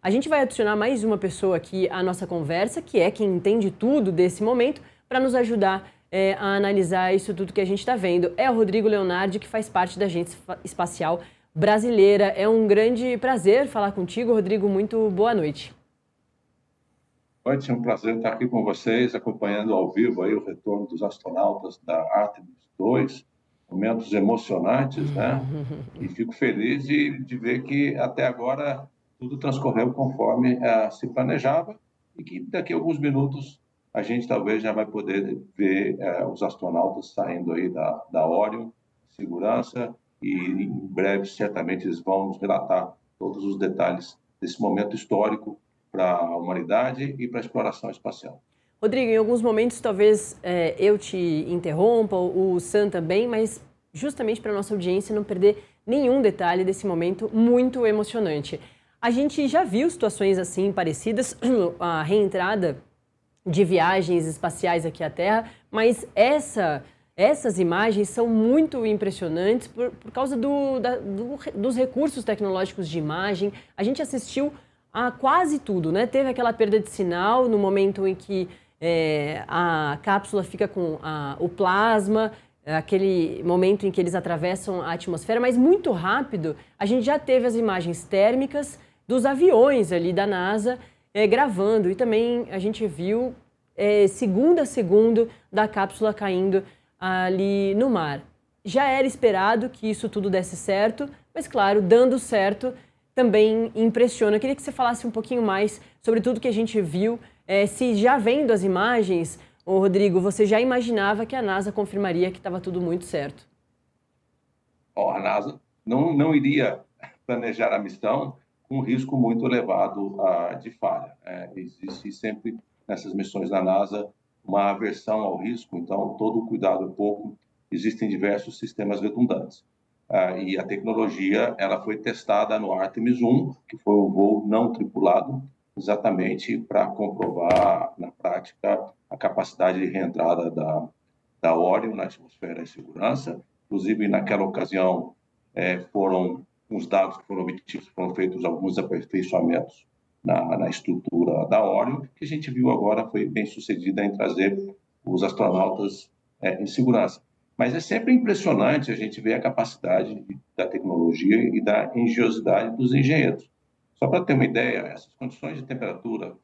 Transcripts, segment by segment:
A gente vai adicionar mais uma pessoa aqui à nossa conversa, que é quem entende tudo desse momento, para nos ajudar a analisar isso tudo que a gente está vendo. É o Rodrigo Leonardi, que faz parte da Agência Espacial Brasileira. É um grande prazer falar contigo, Rodrigo. Muito boa noite. Pode ser um prazer estar aqui com vocês, acompanhando ao vivo aí o retorno dos astronautas da Artemis 2, momentos emocionantes, né? E fico feliz de ver que até agora tudo transcorreu conforme se planejava e que daqui a alguns minutos a gente talvez já vai poder ver os astronautas saindo aí da Orion, segurança, e em breve certamente eles vão nos relatar todos os detalhes desse momento histórico para a humanidade e para a exploração espacial. Rodrigo, em alguns momentos talvez eu te interrompa, o Sam também, mas justamente para a nossa audiência não perder nenhum detalhe desse momento muito emocionante. A gente já viu situações assim parecidas, a reentrada de viagens espaciais aqui à Terra, mas essas imagens são muito impressionantes por causa dos recursos tecnológicos de imagem. A gente assistiu a quase tudo, né? Teve aquela perda de sinal no momento em que a cápsula fica com o plasma, aquele momento em que eles atravessam a atmosfera, mas muito rápido a gente já teve as imagens térmicas dos aviões ali da NASA gravando, e também a gente viu segundo a segundo da cápsula caindo ali no mar. Já era esperado que isso tudo desse certo, mas claro, dando certo também impressiona. Eu queria que você falasse um pouquinho mais sobre tudo que a gente viu. Se já vendo as imagens, Rodrigo, você já imaginava que a NASA confirmaria que estava tudo muito certo? A NASA não iria planejar a missão com um risco muito elevado de falha. Existe sempre nessas missões da NASA uma aversão ao risco, então todo o cuidado é pouco. Existem diversos sistemas redundantes. E a tecnologia ela foi testada no Artemis 1, que foi um voo não tripulado, exatamente para comprovar na prática a capacidade de reentrada da Orion na atmosfera em segurança. Inclusive, naquela ocasião, foram os dados que foram obtidos, foram feitos alguns aperfeiçoamentos na estrutura da Orion, que a gente viu agora foi bem sucedida em trazer os astronautas em segurança. Mas é sempre impressionante a gente ver a capacidade da tecnologia e da engenhosidade dos engenheiros. Só para ter uma ideia, essas condições de temperatura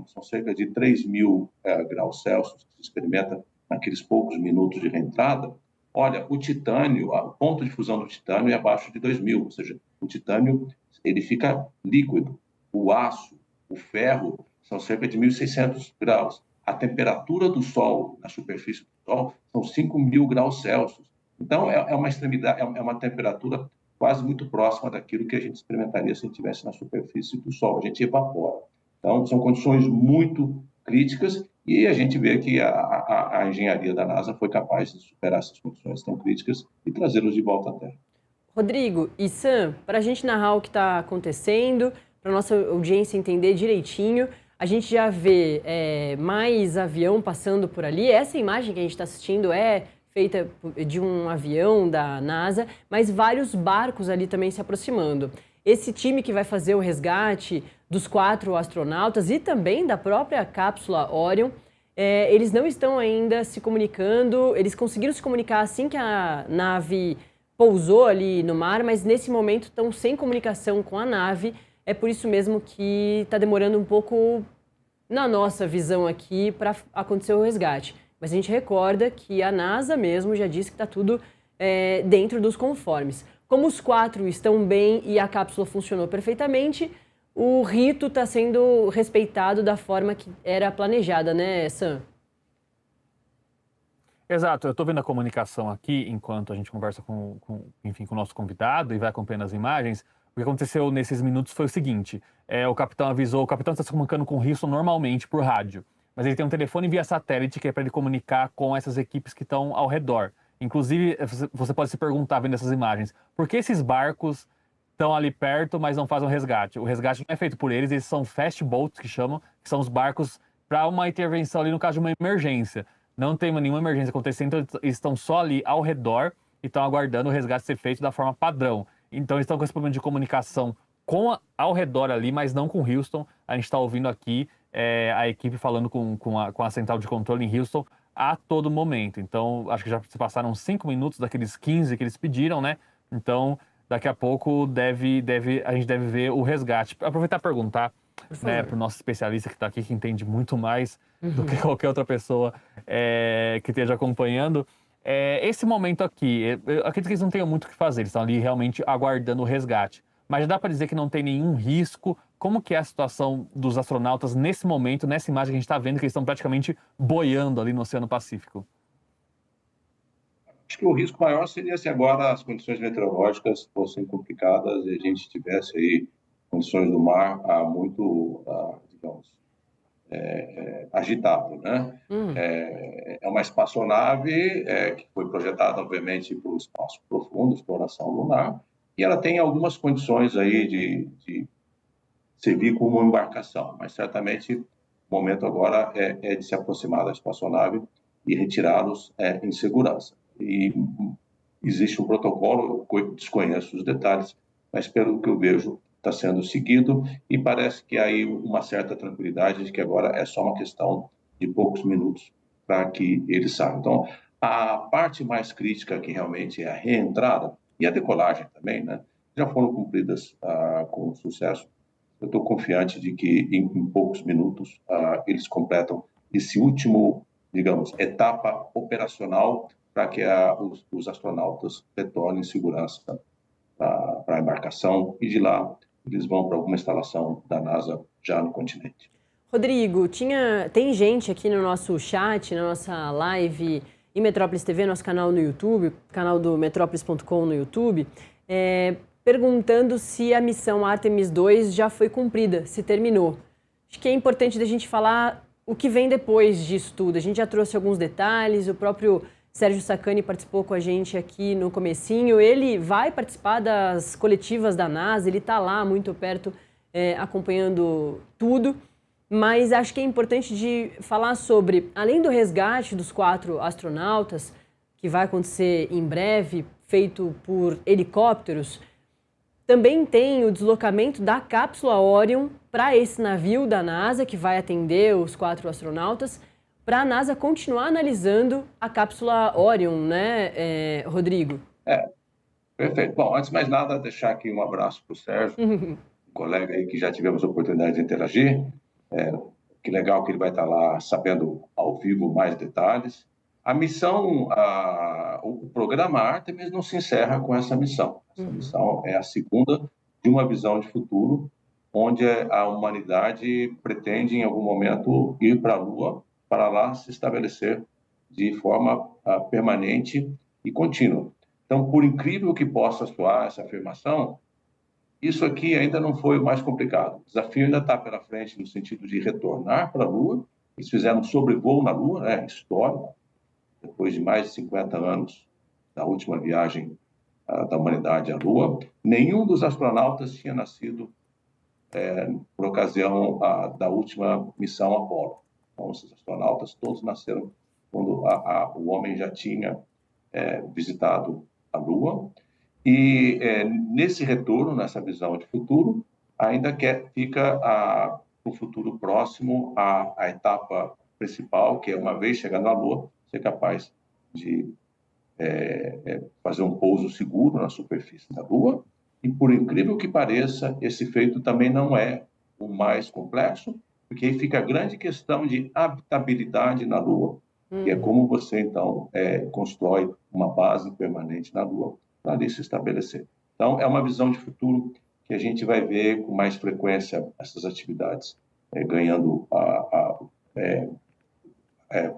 são cerca de 3.000 graus Celsius que se experimenta naqueles poucos minutos de reentrada. Olha, o titânio, o ponto de fusão do titânio é abaixo de 2.000, ou seja, o titânio ele fica líquido. O aço, o ferro, são cerca de 1.600 graus. A temperatura do Sol, na superfície do Sol, são 5.000 graus Celsius. Então, é uma extremidade, é uma temperatura quase muito próxima daquilo que a gente experimentaria se a gente estivesse na superfície do Sol. A gente evapora. Então, são condições muito críticas e a gente vê que a engenharia da NASA foi capaz de superar essas condições tão críticas e trazê-los de volta à Terra. Rodrigo e Sam, para a gente narrar o que está acontecendo, para a nossa audiência entender direitinho, a gente já vê mais avião passando por ali. Essa imagem que a gente está assistindo é feita de um avião da NASA, mas vários barcos ali também se aproximando. Esse time que vai fazer o resgate dos 4 astronautas e também da própria cápsula Orion, eles não estão ainda se comunicando. Eles conseguiram se comunicar assim que a nave pousou ali no mar, mas nesse momento estão sem comunicação com a nave. É por isso mesmo que está demorando um pouco na nossa visão aqui para acontecer o resgate. Mas a gente recorda que a NASA mesmo já disse que está tudo dentro dos conformes. Como os 4 estão bem e a cápsula funcionou perfeitamente, o rito está sendo respeitado da forma que era planejada, né, Sam? Exato, eu estou vendo a comunicação aqui enquanto a gente conversa enfim, com o nosso convidado e vai acompanhando as imagens. O que aconteceu nesses minutos foi o seguinte: o capitão avisou, o capitão está se comunicando com o Houston normalmente por rádio, mas ele tem um telefone via satélite que é para ele comunicar com essas equipes que estão ao redor. Inclusive, você pode se perguntar vendo essas imagens, por que esses barcos estão ali perto, mas não fazem o resgate? O resgate não é feito por eles são fast boats, que chamam, que são os barcos para uma intervenção ali no caso de uma emergência. Não tem nenhuma emergência acontecendo, então eles estão só ali ao redor e estão aguardando o resgate ser feito da forma padrão. Então eles estão com esse problema de comunicação ao redor ali, mas não com Houston. A gente está ouvindo aqui a equipe falando com a central de controle em Houston a todo momento. Então, acho que já se passaram 5 minutos daqueles 15 que eles pediram, né? Então, daqui a pouco a gente deve ver o resgate. Aproveitar e perguntar, né, para o nosso especialista que está aqui, que entende muito mais do que qualquer outra pessoa que esteja acompanhando. Esse momento aqui, eu acredito que eles não tenham muito o que fazer, eles estão ali realmente aguardando o resgate. Mas já dá para dizer que não tem nenhum risco. Como que é a situação dos astronautas nesse momento, nessa imagem que a gente está vendo, que eles estão praticamente boiando ali no Oceano Pacífico? Acho que o risco maior seria se agora as condições meteorológicas fossem complicadas e a gente tivesse aí condições do mar muito, digamos, agitável, né? É uma espaçonave que foi projetada, obviamente, para o espaço profundo, exploração lunar, e ela tem algumas condições aí de servir como embarcação, mas certamente o momento agora é de se aproximar da espaçonave e retirá-los em segurança. E existe um protocolo, eu desconheço os detalhes, mas pelo que eu vejo está sendo seguido e parece que há aí uma certa tranquilidade de que agora é só uma questão de poucos minutos para que eles saiam. Então, a parte mais crítica que realmente é a reentrada e a decolagem também, né, já foram cumpridas com sucesso. Eu estou confiante de que em poucos minutos eles completam esse último, digamos, etapa operacional para que os astronautas retornem em segurança para a embarcação e de lá eles vão para alguma instalação da NASA já no continente. Rodrigo, tem gente aqui no nosso chat, na nossa live em Metrópolis TV, nosso canal no YouTube, canal do metrópolis.com no YouTube, perguntando se a missão Artemis II já foi cumprida, se terminou. Acho que é importante da gente falar o que vem depois disso tudo. A gente já trouxe alguns detalhes, o próprio Sérgio Sacani participou com a gente aqui no comecinho. Ele vai participar das coletivas da NASA, ele está lá muito perto acompanhando tudo. Mas acho que é importante de falar sobre, além do resgate dos 4 astronautas, que vai acontecer em breve, feito por helicópteros, também tem o deslocamento da cápsula Orion para esse navio da NASA, que vai atender os 4 astronautas, para a NASA continuar analisando a cápsula Orion, né, Rodrigo? Perfeito. Bom, antes de mais nada, deixar aqui um abraço para o Sérgio, um colega aí que já tivemos a oportunidade de interagir. Que legal que ele vai estar lá sabendo ao vivo mais detalhes. A missão, o programa Artemis não se encerra com essa missão. Essa missão é a segunda de uma visão de futuro, onde a humanidade pretende, em algum momento, ir para a Lua, para lá se estabelecer de forma permanente e contínua. Então, por incrível que possa soar essa afirmação, isso aqui ainda não foi o mais complicado. O desafio ainda está pela frente no sentido de retornar para a Lua. Eles fizeram um sobrevoo na Lua, né, histórico, depois de mais de 50 anos da última viagem da humanidade à Lua. Nenhum dos astronautas tinha nascido por ocasião da última missão Apollo. Então, esses astronautas todos nasceram quando o homem já tinha visitado a Lua. E nesse retorno, nessa visão de futuro, ainda fica para o futuro próximo a etapa principal, que é, uma vez chegando à Lua, ser capaz de fazer um pouso seguro na superfície da Lua. E, por incrível que pareça, esse feito também não é o mais complexo, porque aí fica a grande questão de habitabilidade na Lua, que é como você, então, constrói uma base permanente na Lua para ali se estabelecer. Então, é uma visão de futuro que a gente vai ver com mais frequência essas atividades ganhando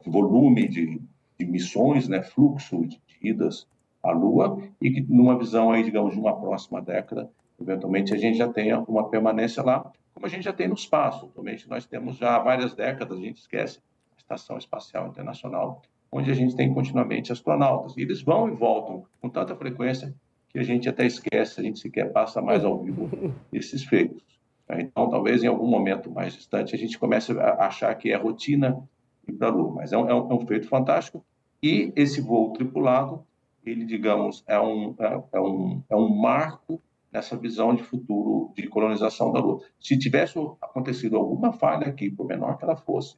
volume de missões, né, fluxo de idas à Lua, e que numa visão aí, digamos, de uma próxima década, eventualmente a gente já tenha uma permanência lá, como a gente já tem no espaço. Atualmente nós temos já há várias décadas, a gente esquece, a Estação Espacial Internacional, onde a gente tem continuamente astronautas. E eles vão e voltam com tanta frequência que a gente até esquece, a gente sequer passa mais ao vivo esses feitos. Então, talvez em algum momento mais distante a gente comece a achar que é rotina ir para a Lua, mas é um feito fantástico. E esse voo tripulado, ele, digamos, é um marco nessa visão de futuro de colonização da Lua. Se tivesse acontecido alguma falha aqui, por menor que ela fosse,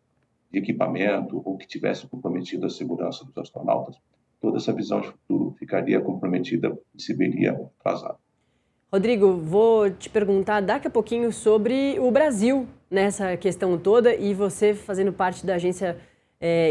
de equipamento ou que tivesse comprometido a segurança dos astronautas, toda essa visão de futuro ficaria comprometida e se veria atrasada. Rodrigo, vou te perguntar daqui a pouquinho sobre o Brasil nessa questão toda, e você, fazendo parte da Agência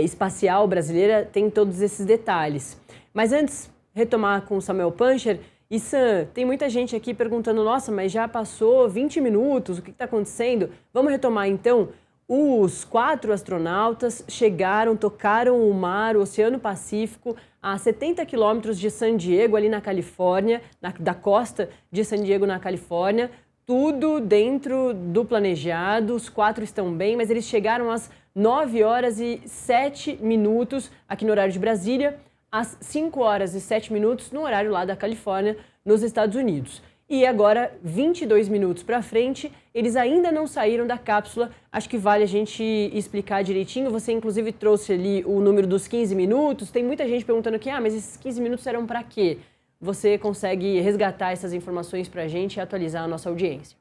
Espacial Brasileira, tem todos esses detalhes. Mas antes, retomar com o Samuel Puncher. E Sam, tem muita gente aqui perguntando, nossa, mas já passou 20 minutos, o que está acontecendo? Vamos retomar então. Os 4 astronautas chegaram, tocaram o mar, o Oceano Pacífico, a 70 quilômetros de San Diego, ali na Califórnia, da costa de San Diego, na Califórnia. Tudo dentro do planejado, os 4 estão bem, mas eles chegaram às 9 horas e 7 minutos aqui no horário de Brasília, às 5 horas e 7 minutos no horário lá da Califórnia, nos Estados Unidos. E agora, 22 minutos para frente, eles ainda não saíram da cápsula. Acho que vale a gente explicar direitinho. Você, inclusive, trouxe ali o número dos 15 minutos. Tem muita gente perguntando aqui, mas esses 15 minutos eram para quê? Você consegue resgatar essas informações para a gente e atualizar a nossa audiência?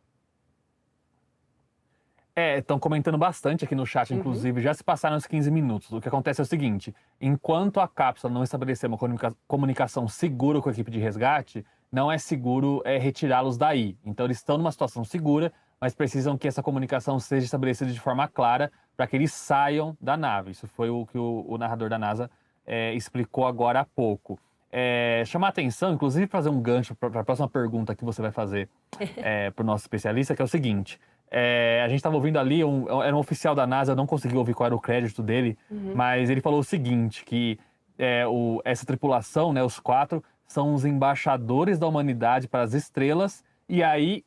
Estão comentando bastante aqui no chat, inclusive, já se passaram os 15 minutos. O que acontece é o seguinte, enquanto a cápsula não estabelecer uma comunicação segura com a equipe de resgate, não é seguro retirá-los daí. Então, eles estão numa situação segura, mas precisam que essa comunicação seja estabelecida de forma clara para que eles saiam da nave. Isso foi o que o narrador da NASA explicou agora há pouco. Chamar atenção, inclusive fazer um gancho para a próxima pergunta que você vai fazer para o nosso especialista, que é o seguinte... a gente estava ouvindo ali, era um oficial da NASA, eu não consegui ouvir qual era o crédito dele, mas ele falou o seguinte, que essa tripulação, né, os 4, são os embaixadores da humanidade para as estrelas, e aí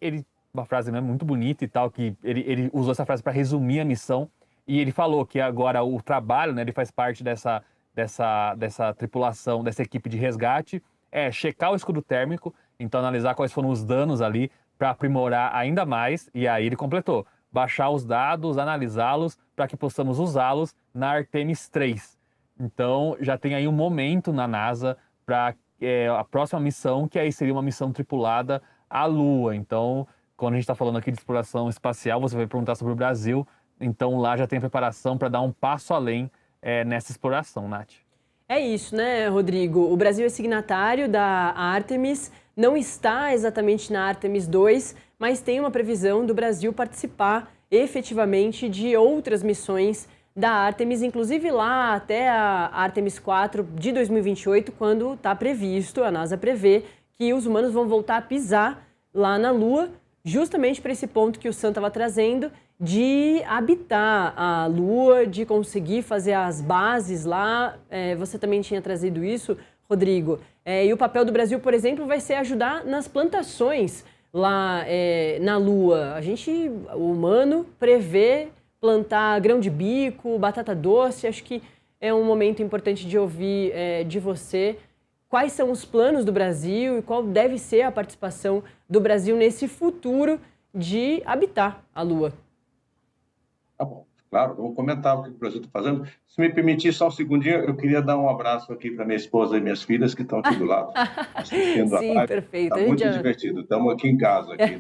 uma frase, né, muito bonita e tal, que ele usou essa frase para resumir a missão, e ele falou que agora o trabalho, né, ele faz parte dessa tripulação, dessa equipe de resgate, checar o escudo térmico, então analisar quais foram os danos ali, para aprimorar ainda mais, e aí ele completou, baixar os dados, analisá-los, para que possamos usá-los na Artemis 3. Então, já tem aí um momento na NASA para a próxima missão, que aí seria uma missão tripulada à Lua. Então, quando a gente está falando aqui de exploração espacial, você vai perguntar sobre o Brasil, então lá já tem preparação para dar um passo além nessa exploração, Nath. É isso, né, Rodrigo? O Brasil é signatário da Artemis, não está exatamente na Artemis 2, mas tem uma previsão do Brasil participar efetivamente de outras missões da Artemis, inclusive lá até a Artemis 4 de 2028, quando está previsto, a NASA prevê, que os humanos vão voltar a pisar lá na Lua, justamente para esse ponto que o Sam estava trazendo, de habitar a Lua, de conseguir fazer as bases lá. Você também tinha trazido isso, Rodrigo. E o papel do Brasil, por exemplo, vai ser ajudar nas plantações lá na Lua. O humano prevê plantar grão de bico, batata doce. Acho que é um momento importante de ouvir de você quais são os planos do Brasil e qual deve ser a participação do Brasil nesse futuro de habitar a Lua. Tá bom, claro, eu vou comentar o que o Brasil está fazendo. Se me permitir só um segundinho, eu queria dar um abraço aqui para minha esposa e minhas filhas que estão aqui do lado, assistindo a live. Sim, perfeito. Está muito divertido, estamos aqui em casa. Aqui.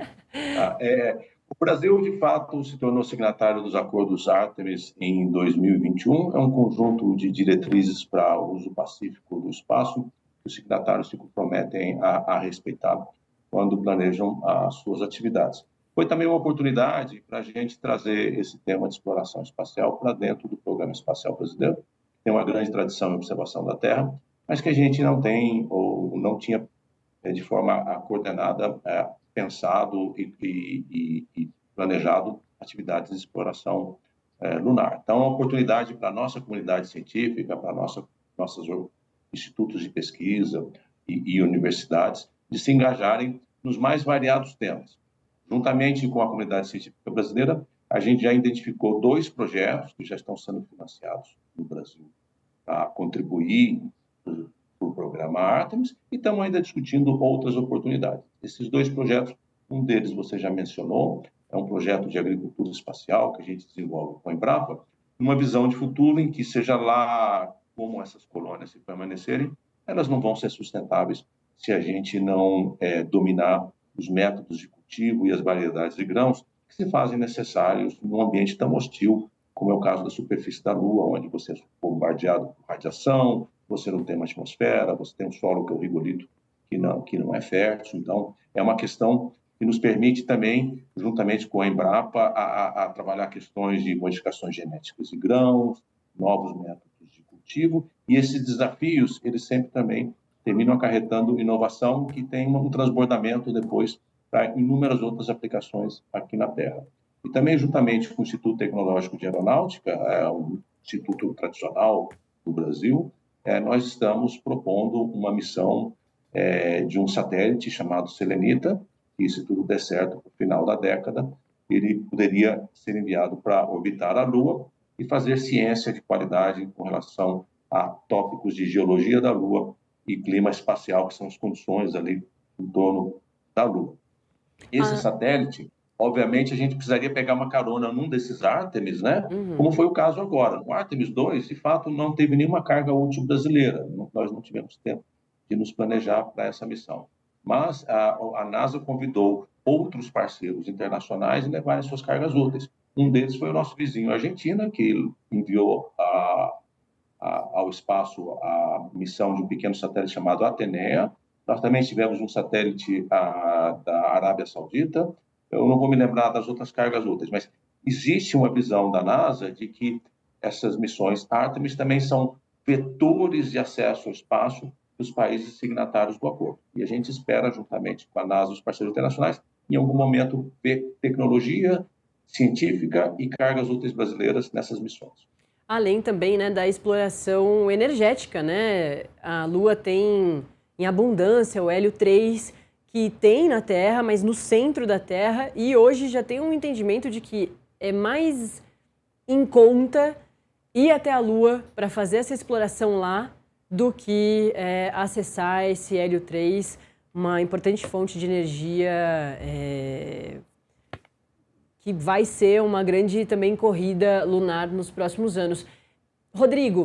O Brasil, de fato, se tornou signatário dos acordos Artemis em 2021. É um conjunto de diretrizes para o uso pacífico do espaço que os signatários se comprometem a respeitar quando planejam as suas atividades. Foi também uma oportunidade para a gente trazer esse tema de exploração espacial para dentro do Programa Espacial Brasileiro, que tem uma grande tradição em observação da Terra, mas que a gente não tem ou não tinha de forma coordenada pensado e planejado atividades de exploração lunar. Então, é uma oportunidade para a nossa comunidade científica, para nossos institutos de pesquisa e universidades, de se engajarem nos mais variados temas. Juntamente com a comunidade científica brasileira, a gente já identificou 2 projetos que já estão sendo financiados no Brasil para contribuir para o programa Artemis e estamos ainda discutindo outras oportunidades. Esses 2 projetos, um deles você já mencionou, é um projeto de agricultura espacial que a gente desenvolve com a Embrapa, numa visão de futuro em que seja lá como essas colônias se permanecerem, elas não vão ser sustentáveis se a gente não dominar os métodos de cultivo e as variedades de grãos que se fazem necessários num ambiente tão hostil como é o caso da superfície da Lua, onde você é bombardeado por radiação, você não tem uma atmosfera, você tem um solo que é o rigolito que não é fértil. Então, é uma questão que nos permite também, juntamente com a Embrapa, a trabalhar questões de modificações genéticas de grãos, novos métodos de cultivo, e esses desafios, eles sempre também terminam acarretando inovação que tem um transbordamento depois para inúmeras outras aplicações aqui na Terra. E também, juntamente com o Instituto Tecnológico de Aeronáutica, um instituto tradicional do Brasil, nós estamos propondo uma missão de um satélite chamado Selenita, que, se tudo der certo, no final da década, ele poderia ser enviado para orbitar a Lua e fazer ciência de qualidade com relação a tópicos de geologia da Lua e clima espacial, que são as condições ali em torno da Lua. Esse satélite, obviamente, a gente precisaria pegar uma carona num desses Artemis, né? Como foi o caso agora. No Artemis 2, de fato, não teve nenhuma carga útil brasileira. Nós não tivemos tempo de nos planejar para essa missão. Mas a NASA convidou outros parceiros internacionais a levarem suas cargas úteis. Um deles foi o nosso vizinho, a Argentina, que enviou ao espaço a missão de um pequeno satélite chamado Atenea. Nós também tivemos um satélite da Arábia Saudita. Eu não vou me lembrar das outras cargas úteis, mas existe uma visão da NASA de que essas missões Artemis também são vetores de acesso ao espaço dos países signatários do acordo. E a gente espera, juntamente com a NASA e os parceiros internacionais, em algum momento ver tecnologia científica e cargas úteis brasileiras nessas missões. Além também, né, da exploração energética, né? A Lua tem em abundância o hélio 3, que tem na Terra, mas no centro da Terra, e hoje já tem um entendimento de que é mais em conta ir até a Lua para fazer essa exploração lá do que acessar esse hélio 3, uma importante fonte de energia que vai ser uma grande também corrida lunar nos próximos anos. Rodrigo,